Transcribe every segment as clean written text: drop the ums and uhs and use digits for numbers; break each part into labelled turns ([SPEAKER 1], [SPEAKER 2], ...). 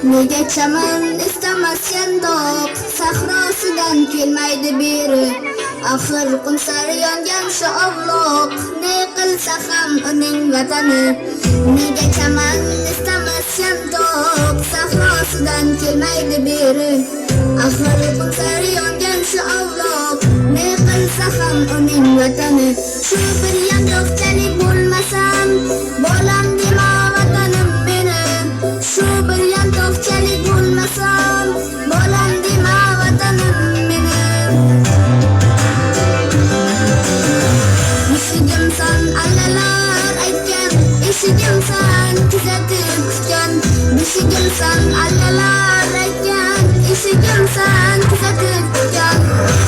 [SPEAKER 1] Nega chaman istamas yandoq, sahrosidan kelmaydi beri. Axir qumsar yongan shu ovloq, ne qilsa ham uning vatani. Nega chaman istamas yandoq, sahrosidan kelmaydi beri. Axir qumsar yongan shu ovloq, ne qilsa ham uning vatani. Shu bir yandoqchalik bo'lmasam, bolam dema vatanim meni. Shu bir yandoqchalik bo'lmasam, bolam dema vatanim meni. Eshigimsan allalar aytgan, eshigimsan kuzatib kutgan. Eshigimsan allalar aytgan, eshigimsan kuzatib kutgan.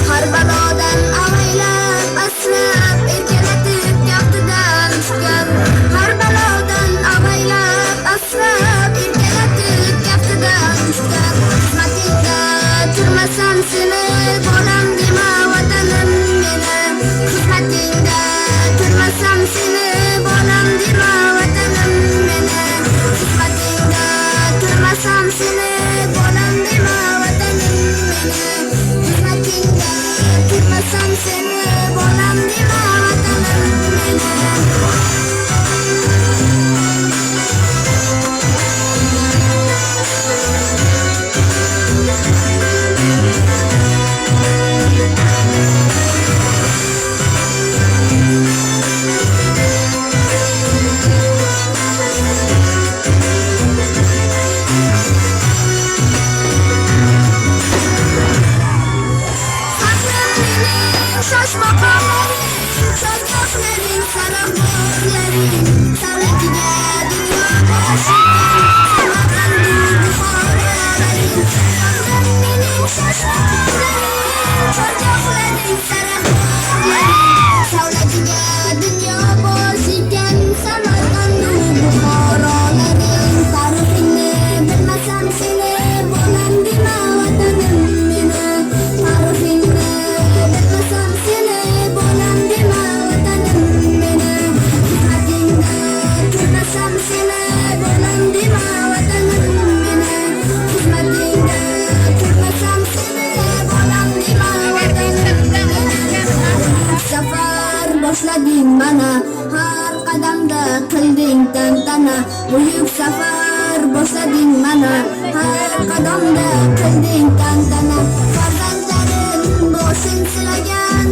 [SPEAKER 1] Har balodan avaylab asrab erkalatib yaxtidan tushgan. Har balodan avaylab asrab erkalatib yaxtidan tushgan. Xizmatingda turmasam seni, bolam dema vatanim meni. Xizmatingda turmasam seni, bolam dema vatanim meni. Xizmatingda turmasam seni, bolam dema vatanim meni. Xizmatingda turmasam seni, bolam dema vatanim meni. Shoshma qolaring, shoshqoqlaring, sarog'laring, savlatiga dunyo boshidan, Samarqandu Buxorolaring. Mening shoshma qolaring, shoshqoqlaring, sarog'laring, savlatiga dunyo boshidan, Samarqandu Buxorolaring. Tarixingni bilmasam seni, bolam dema vatanim meni. Tarixingni bilmasam seni, bolam dema vatanim meni. Xizmatingda turmasam seni, bolam dema vatanim meni. Xizmatingda turmasam seni, bolam dema vatanim meni. Safar boshlading mana, har qadamda qilding tantana. Buyuk safar boshlading mana, har qadamda qilding tantana. Farzandlarim boshing silagan